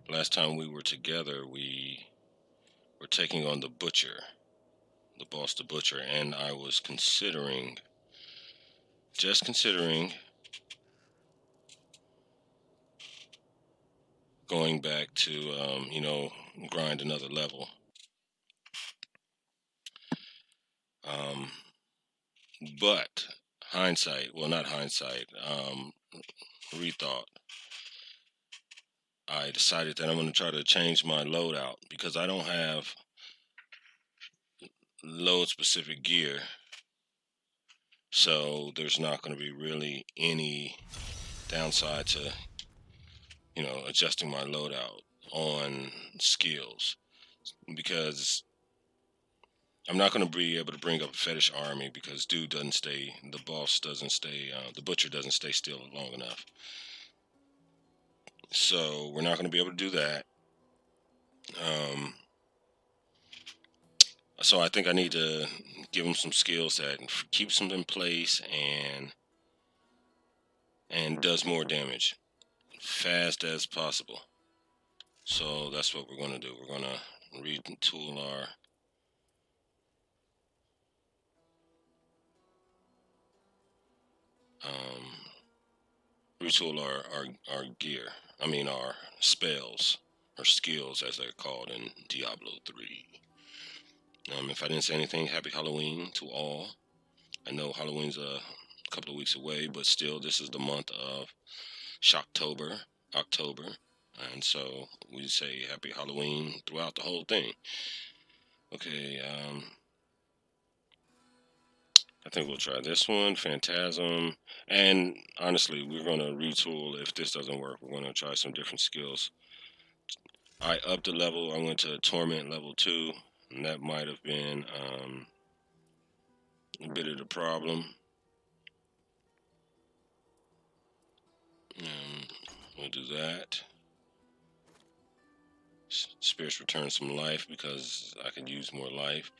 last time we were together, we were taking on the Butcher, the boss, the Butcher, and I was just considering going back to, grind another level. Um, but hindsight, well, not hindsight, rethought, I decided that I'm going to try to change my loadout because I don't have load specific gear. So there's not going to be really any downside to, adjusting my loadout on skills because I'm not going to be able to bring up a fetish army because the boss doesn't stay, the butcher doesn't stay still long enough. So we're not going to be able to do that. Um, so I think I need to give him some skills that keeps him in place and does more damage fast as possible. So that's what we're going to do. We're going to retool um, our gear. I mean our spells or skills as they're called in Diablo 3. If I didn't say anything, happy Halloween to all. I know Halloween's a couple of weeks away, but still, this is the month of Shocktober, October, and so we say happy Halloween throughout the whole thing. Okay, I think we'll try this one, Phantasm. And honestly, we're going to retool. If this doesn't work, we're going to try some different skills. I upped the level. I went to Torment level 2, and that might have been a bit of the problem. Um, we'll do that. Spirits return some life because I could use more life.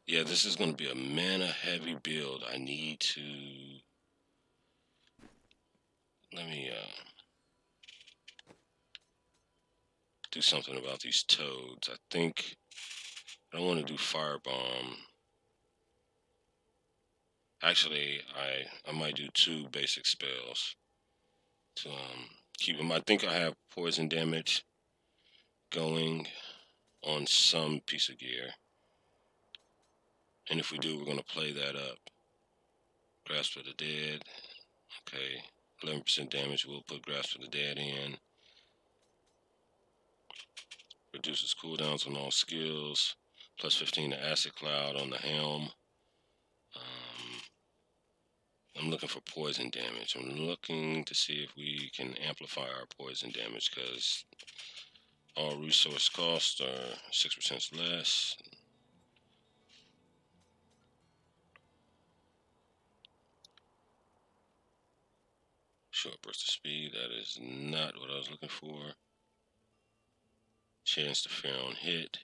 Yeah, this is going to be a mana heavy build. I need to. Let me do something about these toads. I think I don't want to do Firebomb. Actually, I might do two basic spells to keep them. I think I have poison damage going on some piece of gear. And if we do, we're going to play that up. Grasp of the Dead. Okay. 11% damage. We'll put Grasp of the Dead in. Reduces cooldowns on all skills. Plus 15 to Acid Cloud on the helm. I'm looking for poison damage. I'm looking to see if we can amplify our poison damage because all resource costs are 6% less. Short burst of speed. That is not what I was looking for. Chance to fair on hit.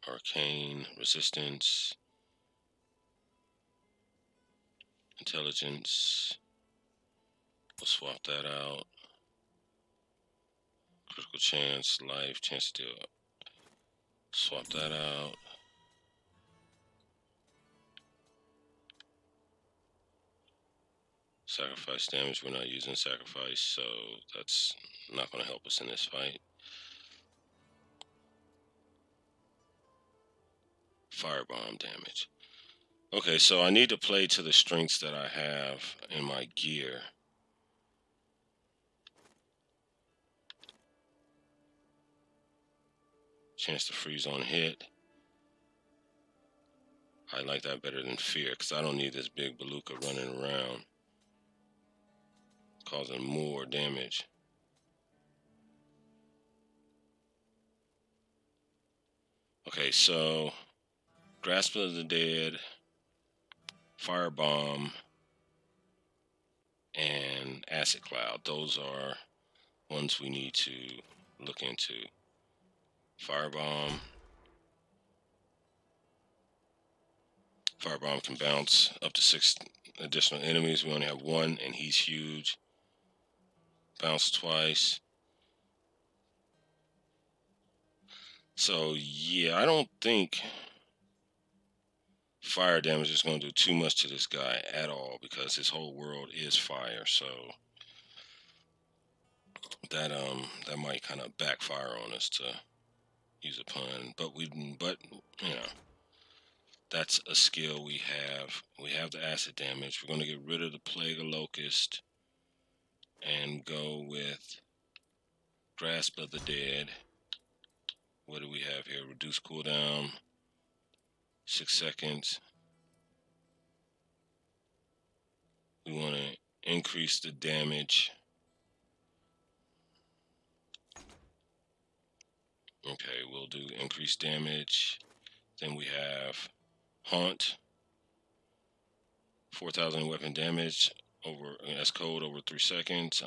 Arcane resistance. Intelligence. We'll swap that out. Critical chance, life, chance to swap that out. Sacrifice damage. We're not using sacrifice, so that's not going to help us in this fight. Firebomb damage. Okay, so I need to play to the strengths that I have in my gear. Chance to freeze on hit. I like that better than fear because I don't need this big bazooka running around causing more damage. Okay, so Grasp of the Dead, Firebomb, and Acid Cloud. Those are ones we need to look into. Firebomb. Firebomb can bounce up to 6 additional enemies. We only have one, and he's huge. Bounce twice. So, yeah, I don't think fire damage is going to do too much to this guy at all because his whole world is fire. So that might kind of backfire on us, to use a pun. But you know, that's a skill we have. We have the acid damage. We're going to get rid of the plague of locust and go with grasp of the dead. What do we have here? Reduce cooldown 6 seconds. We want to increase the damage. Okay, we'll do increased damage. Then we have haunt, 4,000 weapon damage over as code over 3 seconds.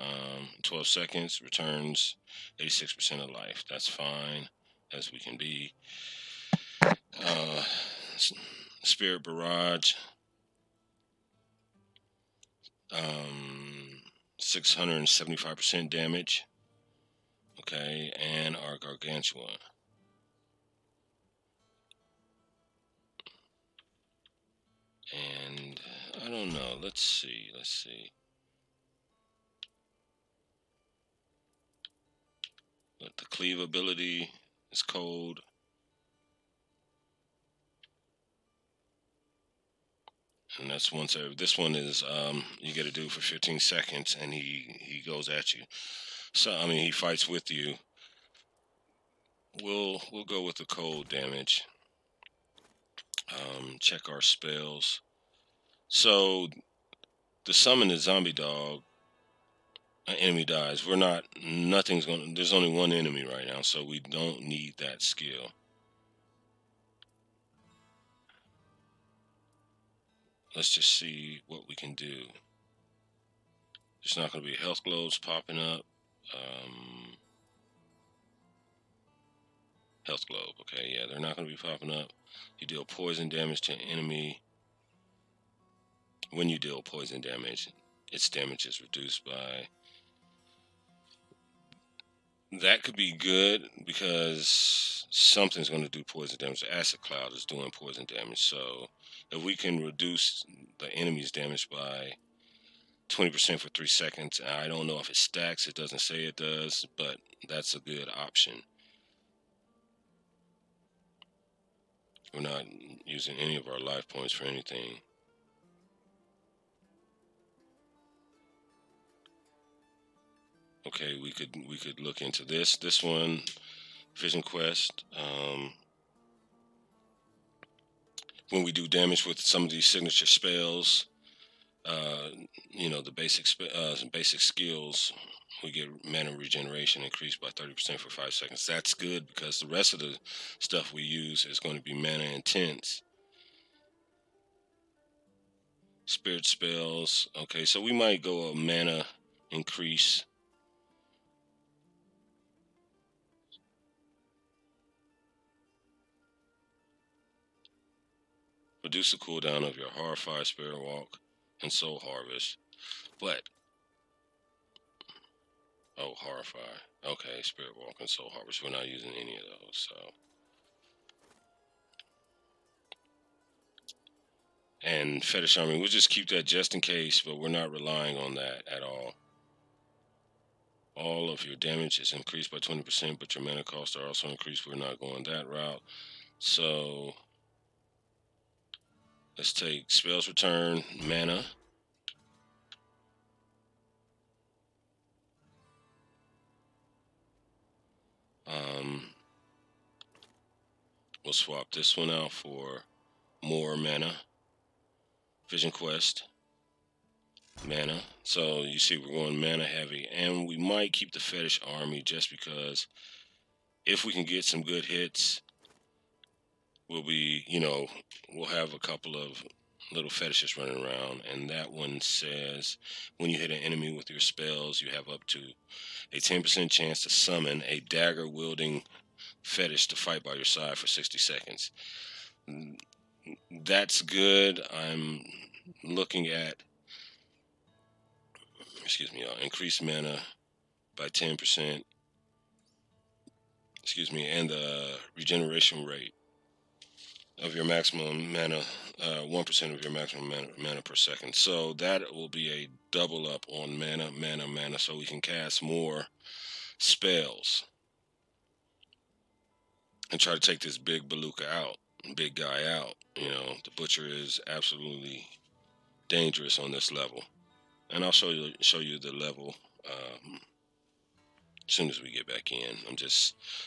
12 seconds returns 86% of life. That's fine as we can be. Spirit barrage, 675% damage. Okay, and our gargantua. And I don't know. Let's see. But the cleave ability is cold. And that's once every. This one is you get to do for 15 seconds, and he goes at you. So I mean, he fights with you. We'll go with the cold damage. Check our spells. So the summon the zombie dog. An enemy dies. Nothing's going. There's only one enemy right now, so we don't need that skill. Let's just see what we can do. There's not going to be health globes popping up. Health globe, okay, yeah, they're not going to be popping up. You deal poison damage to an enemy. When you deal poison damage, its damage is reduced by. That could be good because something's going to do poison damage. The acid cloud is doing poison damage, so if we can reduce the enemy's damage by 20% for 3 seconds. I don't know if it stacks. It doesn't say it does, but that's a good option. We're not using any of our life points for anything. Okay, we could look into this. This one, Vision Quest. When we do damage with some of these signature spells, the basic skills, we get mana regeneration increased by 30% for 5 seconds. That's good because the rest of the stuff we use is going to be mana intense. Spirit spells. Okay, so we might go a mana increase. Reduce the cooldown of your Horrify, Spirit Walk, and Soul Harvest. But Horrify. Okay, Spirit Walk and Soul Harvest. We're not using any of those, so. And Fetish Army, we'll just keep that just in case, but we're not relying on that at all. All of your damage is increased by 20%, but your mana costs are also increased. We're not going that route. So let's take Spells Return, Mana. We'll swap this one out for more mana. Vision Quest, mana. So you see we're going mana heavy, and we might keep the Fetish Army just because if we can get some good hits, we'll have a couple of little fetishes running around. And that one says when you hit an enemy with your spells, you have up to a 10% chance to summon a dagger wielding fetish to fight by your side for 60 seconds. that's good. I'm looking at, excuse me, increased mana by 10%, excuse me, and the regeneration rate of your maximum mana, 1% of your maximum mana per second. So that will be a double up on mana, so we can cast more spells and try to take this big Baluka out, big guy out. You know, the Butcher is absolutely dangerous on this level. And I'll show you the level as soon as we get back in.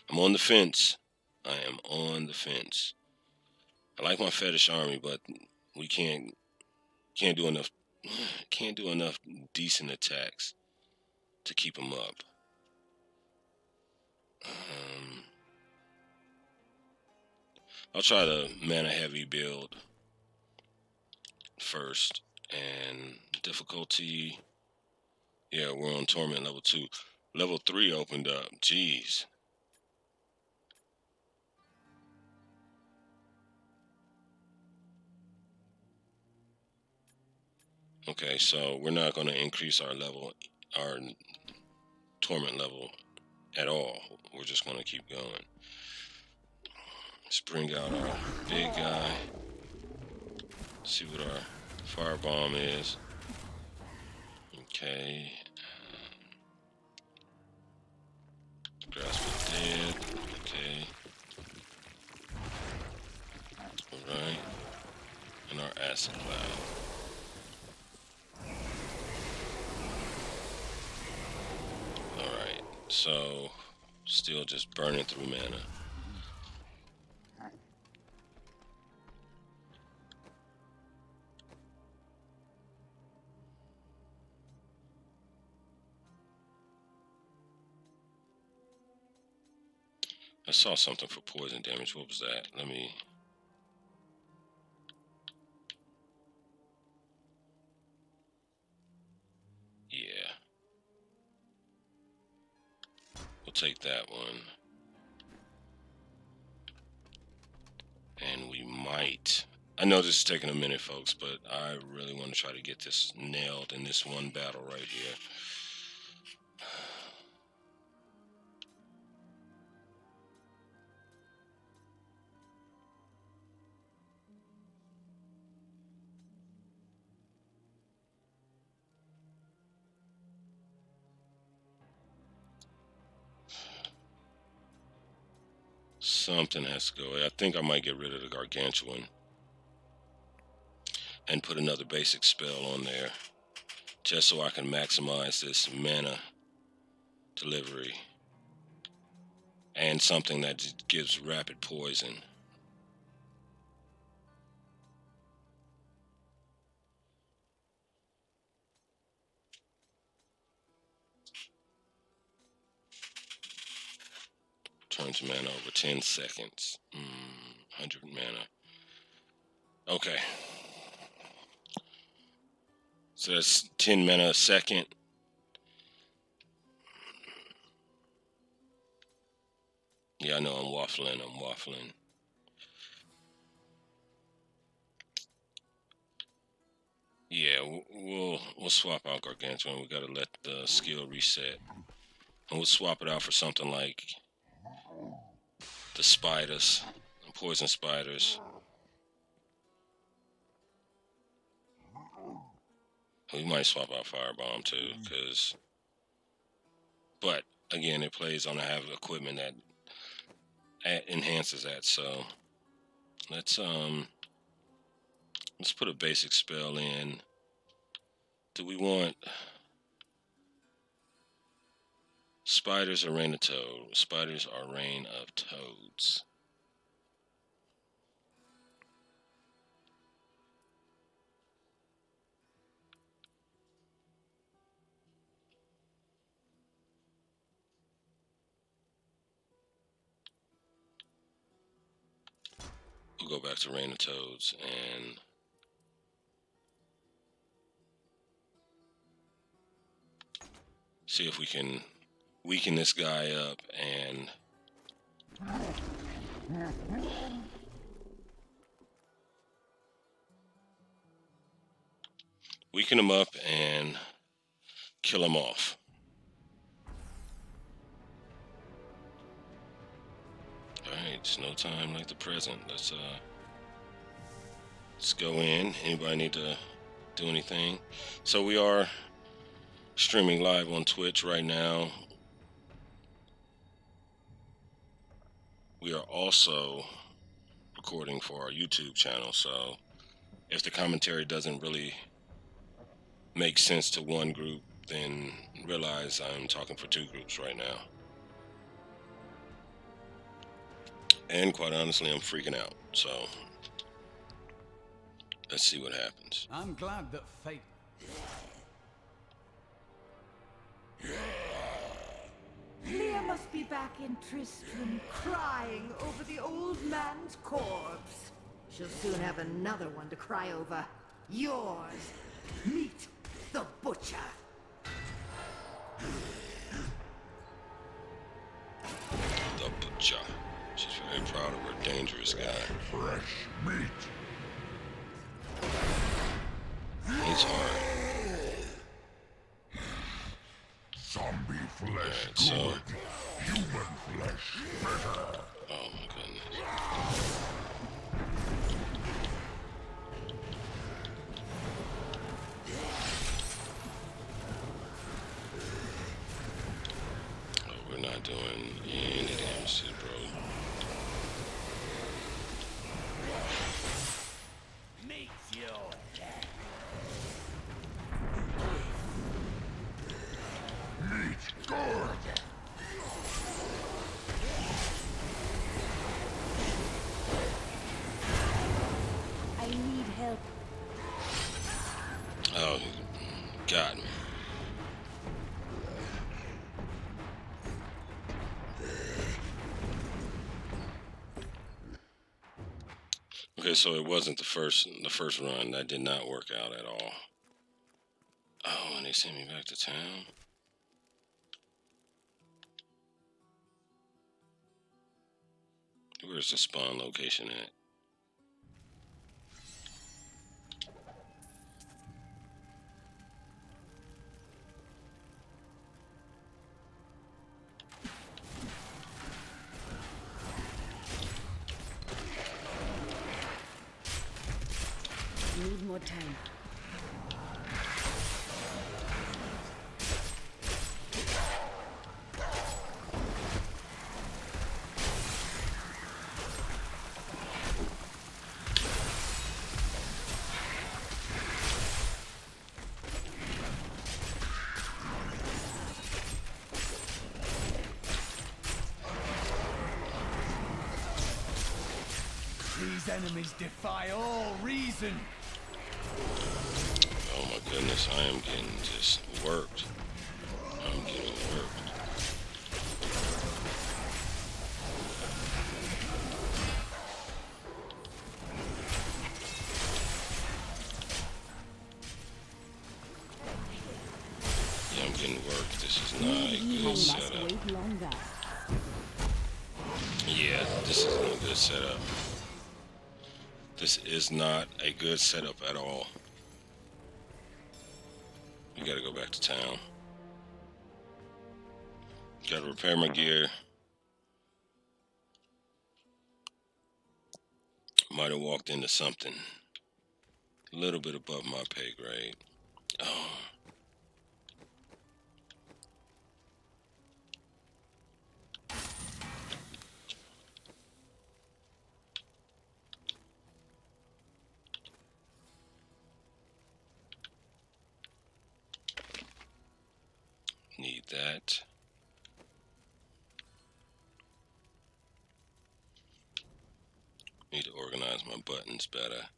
I'm on the fence. I am on the fence. I like my fetish army, but we can't do enough can't do enough decent attacks to keep them up. Um, I'll try the mana heavy build first, and difficulty. Yeah, we're on torment level 2. Level 3 opened up. Jeez. Okay, so we're not going to increase our torment level at all. We're just going to keep going. Let's bring out our big guy. See what our firebomb is. Okay. Grasp of Dead. Okay. Alright. And our Acid Cloud. Alright. So, still just burning through mana. I saw something for poison damage. What was that? Let me... Yeah. We'll take that one. And we might... I know this is taking a minute, folks, but I really want to try to get this nailed in this one battle right here. Something has to go. I think I might get rid of the Gargantuan and put another basic spell on there just so I can maximize this mana delivery and something that gives rapid poison. Turns mana over 10 seconds. 100 mana. Okay. So that's 10 mana a second. Yeah, I know I'm waffling. Yeah, we'll swap out Gargantuan. We gotta let the skill reset. And we'll swap it out for something like the spiders, the poison spiders. We might swap out Firebomb too, but again, it plays on I have equipment that enhances that. So let's put a basic spell in. Do we want spiders or rain of toad? Spiders are rain of toads. We'll go back to rain of toads and see if we can weaken this guy up and weaken them up and kill them off. Alright, it's no time like the present. Let's go in. Anybody need to do anything? So we are streaming live on Twitch right now. We are also recording for our YouTube channel, so if the commentary doesn't really make sense to one group, then realize I'm talking for two groups right now. And quite honestly, I'm freaking out, so let's see what happens. I'm glad that fate... Leah must be back in Tristram, crying over the old man's corpse. She'll soon have another one to cry over. Yours. Meet the butcher. The butcher. She's very proud of her dangerous guy. Fresh meat. He's hard. Zombie flesh Right, so... good. Human flesh better. Oh my goodness. Oh, we're not doing any damage to it, bro. Meet your death. Meat good. I need help. Oh, he got me. Okay, so it wasn't the first run. That did not work out at all. Oh, and they sent me back to town. Where's the spawn location at? Need more time. These enemies defy all reason. Oh my goodness, I am getting just worked. I'm getting worked. Yeah, I'm getting worked. This is not a good setup. Wait longer. Yeah, this isn't a good setup. This is not a good setup at all. We gotta go back to town. Gotta repair my gear. Might have walked into something a little bit above my pay grade. Oh. Need that. Need to organize my buttons better.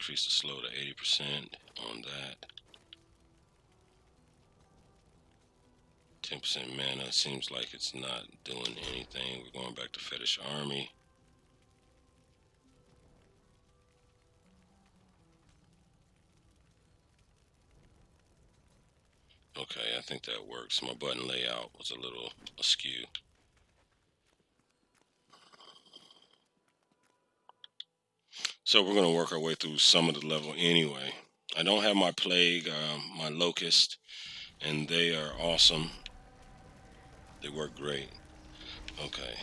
increase the slow to 80% on that. 10% mana. Seems like it's not doing anything. We're going back to Fetish Army. Okay, I think that works. My button layout was a little askew. So we're going to work our way through some of the level anyway. I don't have my Plague, my Locust, and they are awesome. They work great. Okay.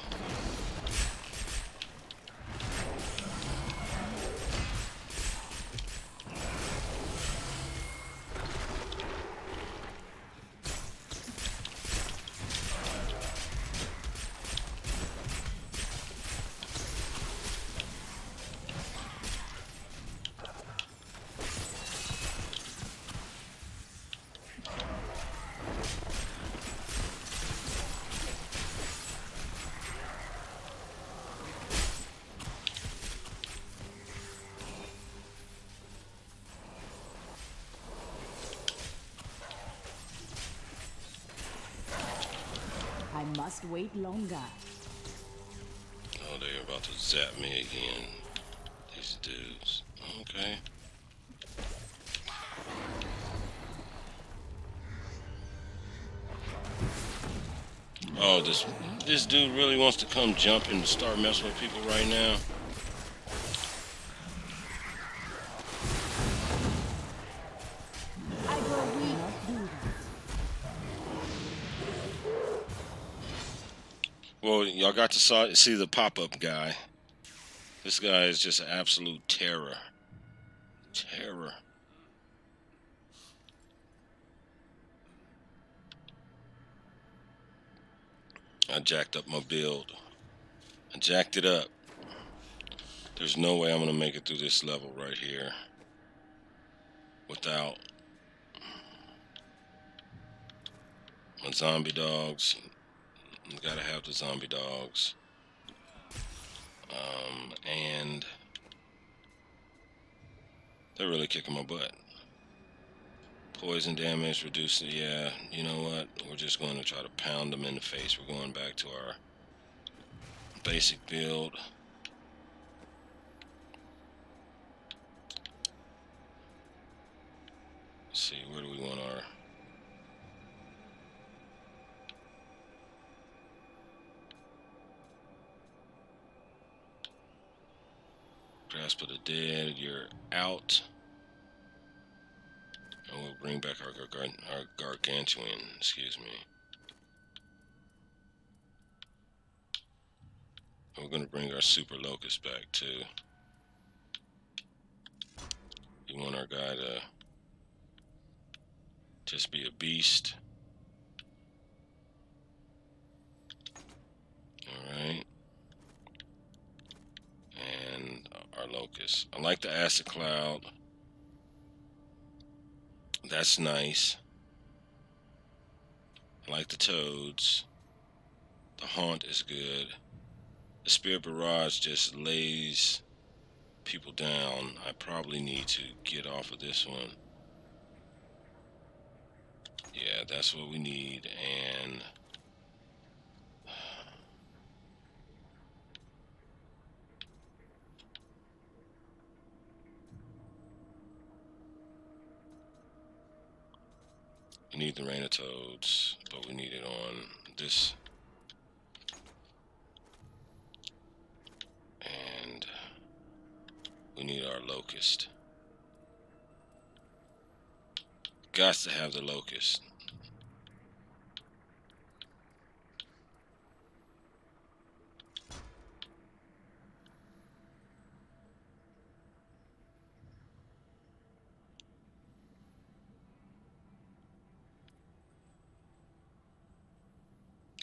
I must wait longer. Oh, they're about to zap me again. These dudes. Okay. Oh, this dude really wants to come jump and start messing with people right now. I will not do that. Well, y'all got to see the pop-up guy. This guy is just an absolute terror. Terror. I jacked up my build. I jacked it up. There's no way I'm going to make it through this level right here without my zombie dogs. Gotta have the zombie dogs. And they're really kicking my butt. Poison damage reduced. Yeah, you know what? We're just going to try to pound them in the face. We're going back to our basic build. Let's see, where do we want our... Grasp of the Dead, you're out. And we'll bring back our gargantuan, excuse me. And we're going to bring our super locust back too. We want our guy to just be a beast. Alright. And our locust. I like the acid cloud. That's nice. I like the toads. The haunt is good. The spirit barrage just lays people down. I probably need to get off of this one. Yeah, that's what we need. And we need the rain of toads, but we need it on this. And we need our locust. Got to have the locust.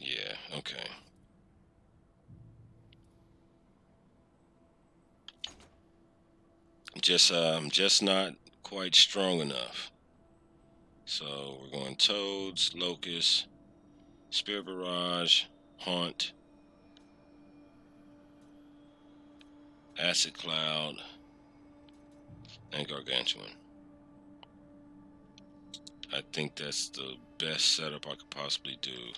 Yeah, okay. Just not quite strong enough. So we're going toads, locust, spirit barrage, haunt, acid cloud, and gargantuan. I think that's the best setup I could possibly do.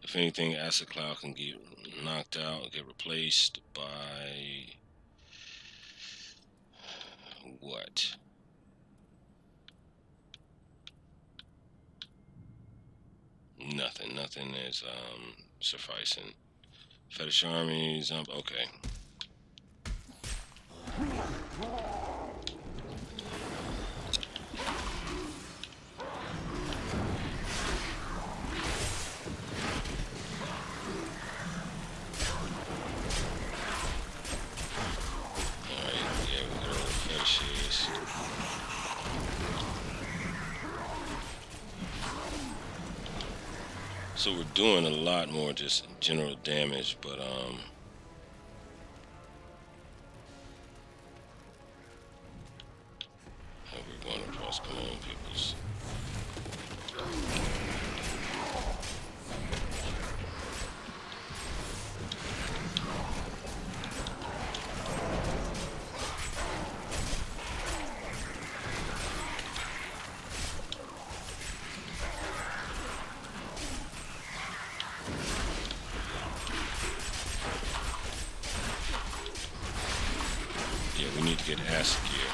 If anything, Acid Cloud can get knocked out, get replaced by what? Nothing. Nothing is sufficing. Fetish armies. Okay. So we're doing a lot more just general damage, but we're going across. Come on, peoples. Yeah, we need to get acid gear.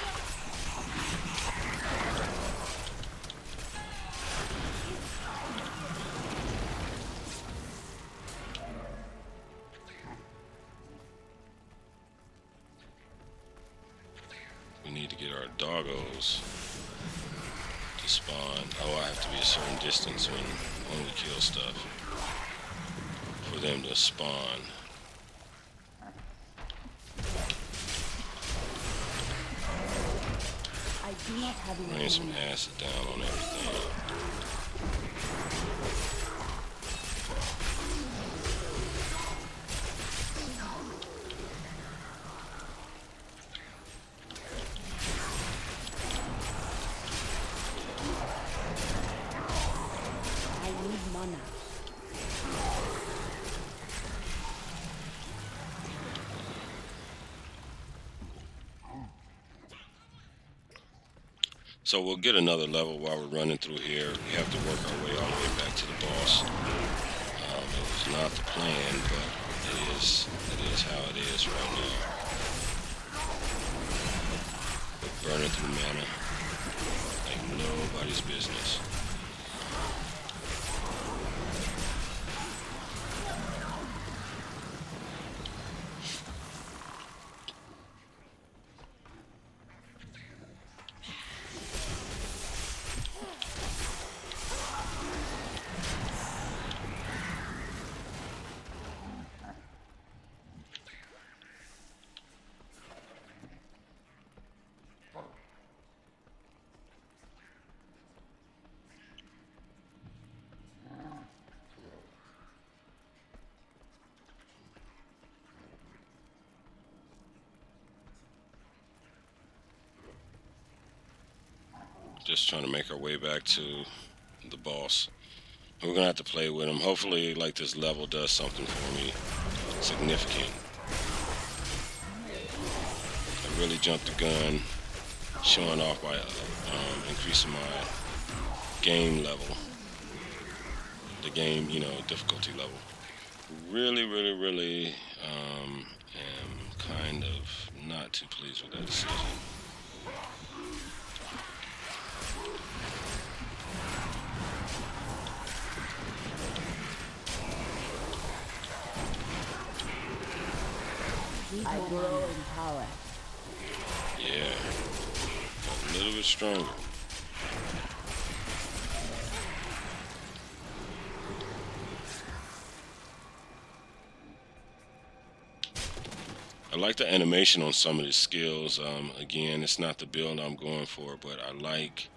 We need to get our doggos to spawn. Oh, I have to be a certain distance when we kill stuff for them to spawn. I do not have enough Rain some mana. acid down on everything. I need mana. So we'll get another level while we're running through here. We have to work our way all the way back to the boss. It was not the plan, but it is how it is right now. We're burning through mana like nobody's business. Just trying to make our way back to the boss. We're gonna have to play with him. Hopefully, like, this level does something for me significant. I really jumped the gun, showing off by increasing my game level, the game, difficulty level. Really am kind of not too pleased with that decision. I grow in power. Yeah, a little bit stronger. I like the animation on some of the skills. Again, it's not the build I'm going for, but I like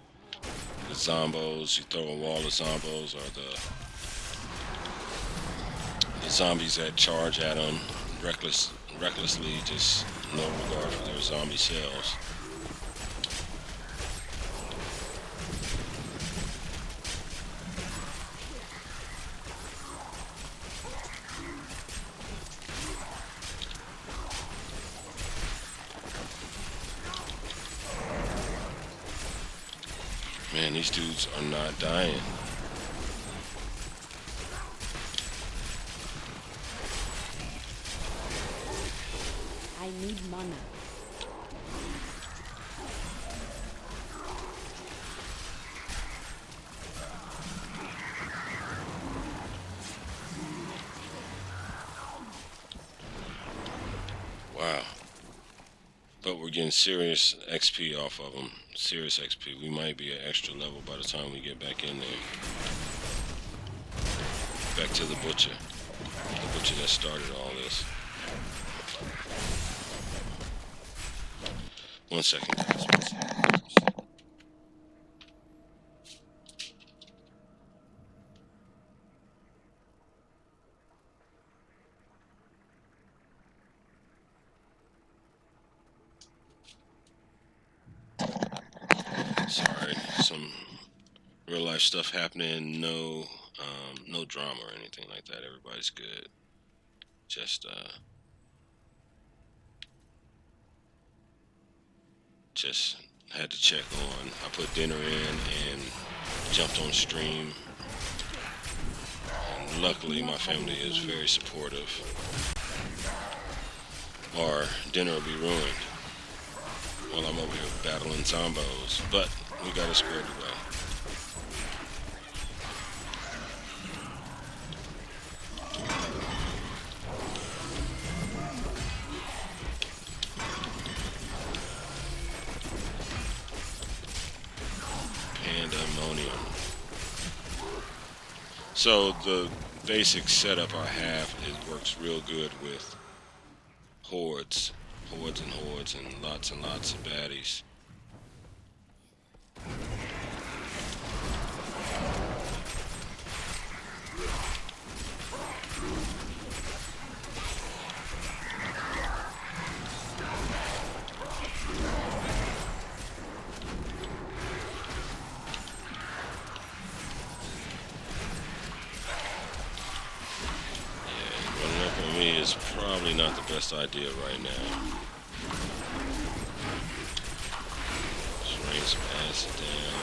the zombos. You throw a wall of zombos, or the zombies that charge at them recklessly, just no regard for their zombie cells. Man, these dudes are not dying. I need mana. Wow. But we're getting serious XP off of them. Serious XP. We might be an extra level by the time we get back in there. Back to the butcher. The butcher that started all this. 1 second, guys. 1 second. Sorry, some real life stuff happening. No drama or anything like that. Everybody's good. Just had to check on. I put dinner in and jumped on stream. And luckily, my family is very supportive. Or dinner will be ruined while I'm over here battling zombos. But we got it squared away. Pandemonium. So the basic setup I have works real good with hordes and lots of baddies. Running up on me is probably not the best idea right now. Just rain some acid down.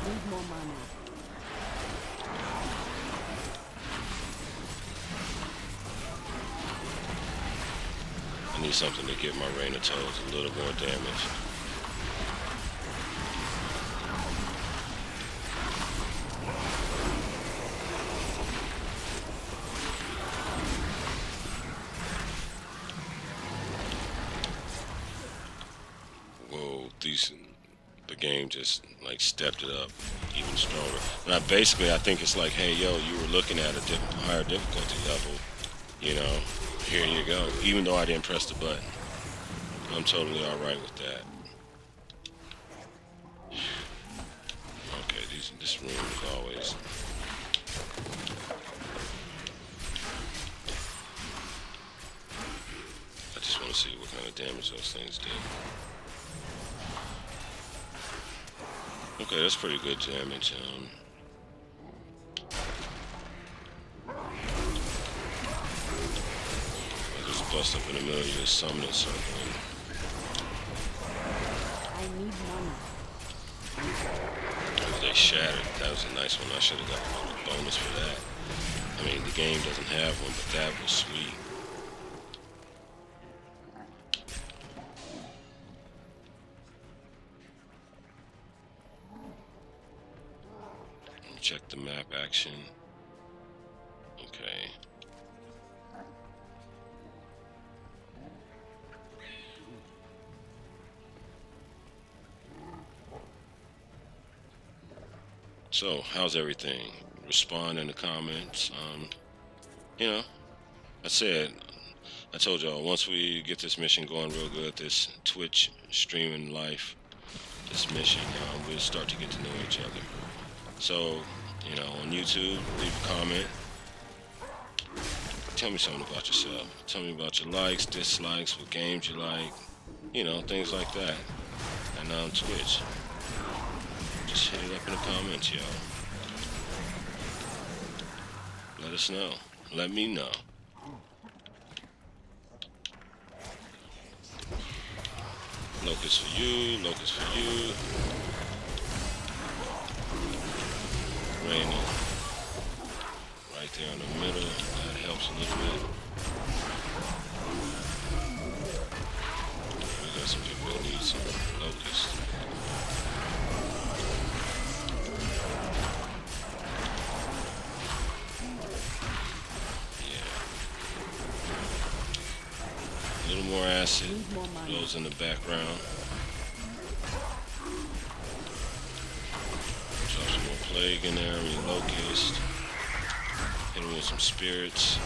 Need more mana. I need something to give my Rain of Toads a little more damage. Whoa, the game just like stepped it up even stronger. And I think it's like, hey, yo, you were looking at a higher difficulty level, you know, here you go. Even though I didn't press the button, I'm totally all right with that. Okay, this room is always. I just want to see what kind of damage those things do. Okay, that's pretty good damage. There's a bust up in the middle, you just summon it circling. I need mana. Oh, they shattered. That was a nice one. I should have got a little bonus for that. I mean, the game doesn't have one, but that was sweet. Check the map action. Okay. So, how's everything? Respond in the comments. You know, I told y'all, once we get this mission going real good, this Twitch streaming life, this mission, we'll start to get to know each other. So, you know, on YouTube, leave a comment. Tell me something about yourself. Tell me about your likes, dislikes, what games you like, you know, things like that. And on Twitch, just hit it up in the comments, y'all. Let us know. Let me know. Locust for you, locust for you. Rainy. Right there in the middle. That helps a little bit. We got some people that need some locust. A little more acid goes in the background. Drop some more plague in there, locust. Hit him with some spirits.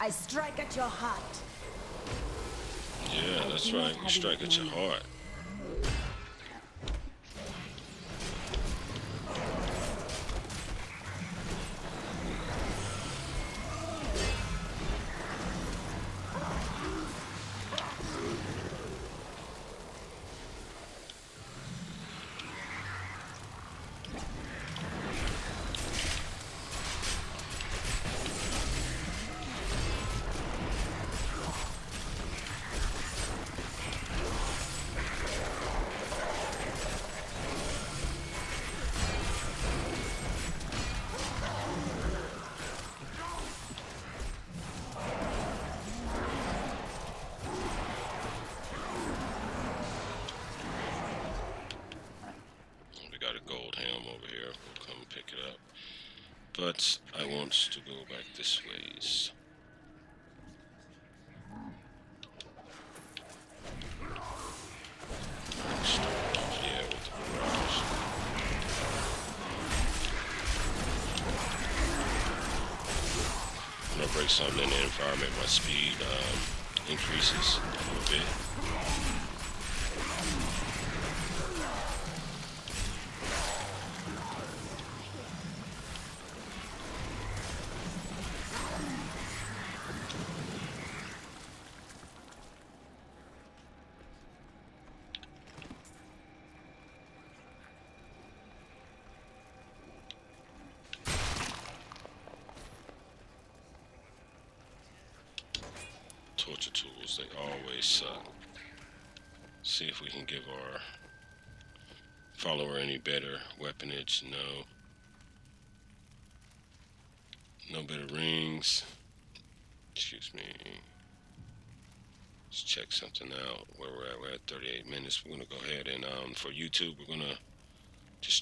I strike at your heart. Yeah, that's right. You strike at your heart. Got a gold helm over here. We'll come pick it up. But I want to go back this ways. Yeah, with the barrage. I'm gonna break something in the environment. My speed increases a little bit. Torture tools, they always suck. See if we can give our follower any better weaponage. No. No better rings. Excuse me. Let's check something out where we're at. We're at 38 minutes. We're going to go ahead and for YouTube, we're going to just check